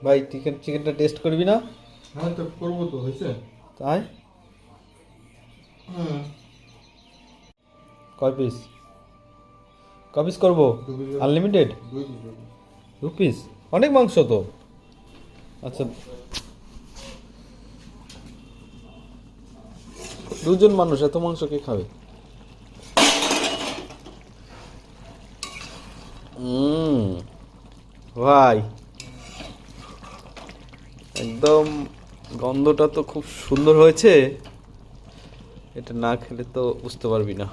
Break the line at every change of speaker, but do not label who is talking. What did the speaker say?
ভাই চিকেনটা টেস্ট করবি না?
হ্যাঁ তো করবো তো, হয়েছে।
তাই
হ্যাঁ
কয় পিস করবো?
2 piece।
Unlimited
2 piece।
2 পিস? অনেক মাংস তো। আচ্ছা, দুজন মানুষ, এত মাংস কে খাবে? ভাই একদম গন্ধটা তো খুব সুন্দর হয়েছে, এটা না খেলে তো বুঝতে পারবি না।